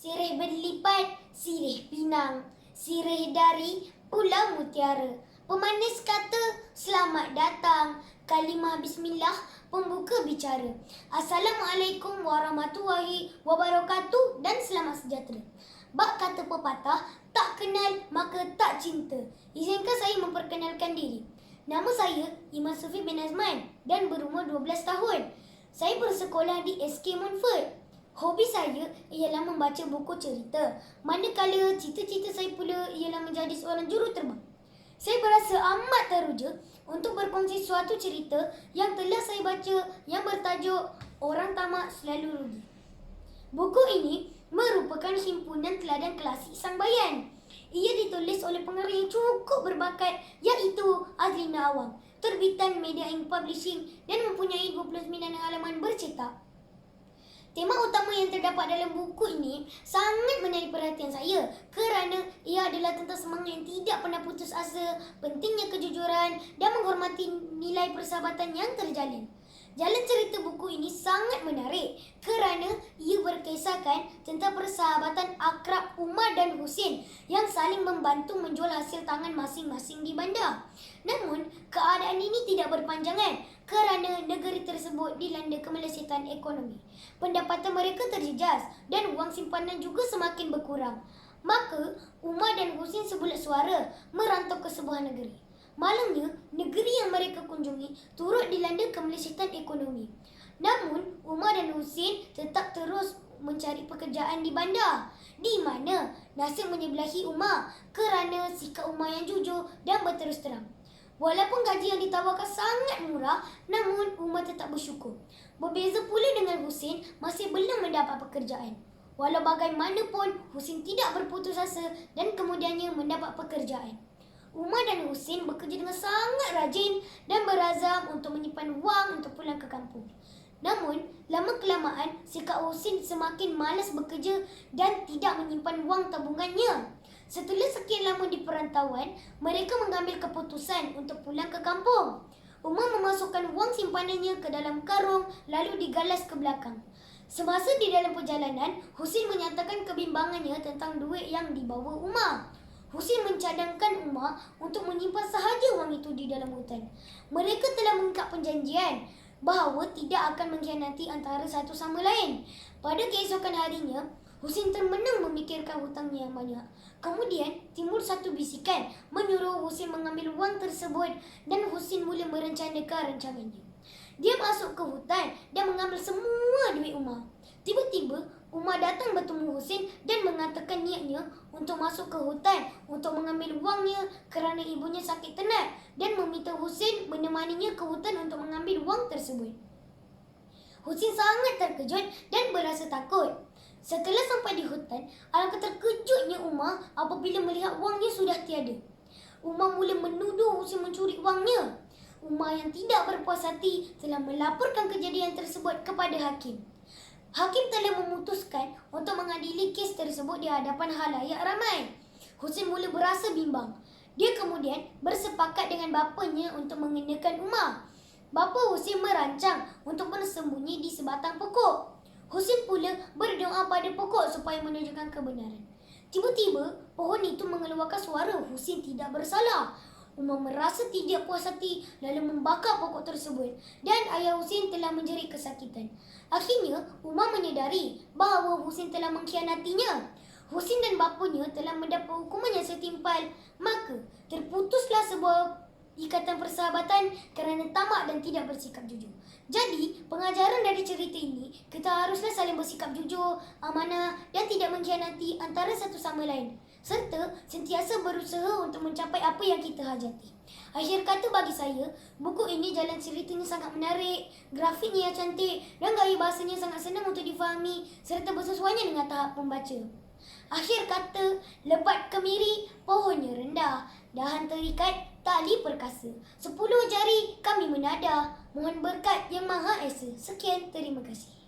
Sirih berlipat, sirih pinang, sirih dari Pulau Mutiara. Pemanis kata, selamat datang. Kalimah bismillah, pembuka bicara. Assalamualaikum warahmatullahi wabarakatuh dan selamat sejahtera. Bak kata pepatah, tak kenal maka tak cinta. Izinkan saya memperkenalkan diri. Nama saya Iman Sufi bin Azman dan berumur 12 tahun. Saya bersekolah di SK Montfort. Hobi saya ialah membaca buku cerita. Manakala cita-cita saya pula ialah menjadi seorang juruterbang. Saya berasa amat teruja untuk berkongsi suatu cerita yang telah saya baca yang bertajuk Orang Tamak Selalu Rugi. Buku ini merupakan himpunan teladan klasik Sang Bayan. Ia ditulis oleh pengarang yang cukup berbakat iaitu Azlina Awang. Terbitan Media Ink Publishing dan mempunyai 29 halaman bercetak. Tema utama yang terdapat dalam buku ini sangat menarik perhatian saya kerana ia adalah tentang semangat yang tidak pernah putus asa, pentingnya kejujuran dan menghormati nilai persahabatan yang terjalin. Jalan cerita buku ini sangat menarik kerana ia berkisahkan tentang persahabatan akrab Umar dan Husin yang saling membantu menjual hasil tangan masing-masing di bandar. Namun, keadaan ini tidak berpanjangan kerana negeri tersebut dilanda kemelesetan ekonomi. Pendapatan mereka terjejas dan wang simpanan juga semakin berkurang. Maka, Umar dan Husin sebulat suara merantau ke sebuah negeri. Malangnya, negeri yang mereka kunjungi turut dilanda kemelesetan ekonomi. Namun, Umar dan Husin tetap terus mencari pekerjaan di bandar, di mana nasib menyebelahi Umar kerana sikap Umar yang jujur dan berterus terang. Walaupun gaji yang ditawarkan sangat murah, namun Umar tetap bersyukur. Berbeza pula dengan Husin, masih belum mendapat pekerjaan. Walau bagaimanapun, Husin tidak berputus asa dan kemudiannya mendapat pekerjaan. Umar dan Husin bekerja dengan sangat rajin dan berazam untuk menyimpan wang untuk pulang ke kampung. Namun, lama-kelamaan sikap Husin semakin malas bekerja dan tidak menyimpan wang tabungannya. Setelah sekian lama di perantauan, mereka mengambil keputusan untuk pulang ke kampung. Umar memasukkan wang simpanannya ke dalam karung lalu digalas ke belakang. Semasa di dalam perjalanan, Husin menyatakan kebimbangannya tentang duit yang dibawa Umar. Husin mencadangkan Umar untuk menyimpan sahaja wang itu di dalam hutan. Mereka telah mengikat perjanjian bahawa tidak akan mengkhianati antara satu sama lain. Pada keesokan harinya, Husin termenung memikirkan hutangnya yang banyak. Kemudian timbul satu bisikan menyuruh Husin mengambil wang tersebut dan Husin mula merencanakan rancangannya. Dia masuk ke hutan dan mengambil semua duit Umar. Tiba-tiba Umar datang bertemu Husin dan mengatakan niatnya untuk masuk ke hutan untuk mengambil wangnya kerana ibunya sakit tenat dan meminta Husin menemaninya ke hutan untuk mengambil wang tersebut. Husin sangat terkejut dan berasa takut. Setelah sampai di hutan, alangkah terkejutnya Umar apabila melihat wangnya sudah tiada. Umar mula menuduh Husin mencuri wangnya. Umar yang tidak berpuas hati telah melaporkan kejadian tersebut kepada hakim. Hakim telah memutuskan untuk mengadili kes tersebut di hadapan khalayak ramai. Husin mula berasa bimbang. Dia kemudian bersepakat dengan bapanya untuk mengenakan Umar. Bapa Husin merancang untuk bersembunyi di sebatang pokok. Husin pula berdoa pada pokok supaya menunjukkan kebenaran. Tiba-tiba, pohon itu mengeluarkan suara Husin tidak bersalah. Umar merasa tidak puas hati lalu membakar pokok tersebut dan ayah Husin telah menjerit kesakitan. Akhirnya, Umar menyedari bahawa Husin telah mengkhianatinya. Husin dan bapanya telah mendapat hukuman yang setimpal. Maka, terputuslah sebuah ikatan persahabatan kerana tamak dan tidak bersikap jujur. Jadi, pengajaran dari cerita ini, kita haruslah saling bersikap jujur, amanah dan tidak mengkhianati antara satu sama lain. Serta sentiasa berusaha untuk mencapai apa yang kita hajati. Akhir kata bagi saya, buku ini jalan ceritanya sangat menarik, grafiknya yang cantik dan gaya bahasanya sangat senang untuk difahami serta bersesuaian dengan tahap pembaca. Akhir kata, lebat kemiri, pohonnya rendah, dahan terikat, tali perkasa. 10 jari kami menada, mohon berkat yang Maha Esa. Sekian, terima kasih.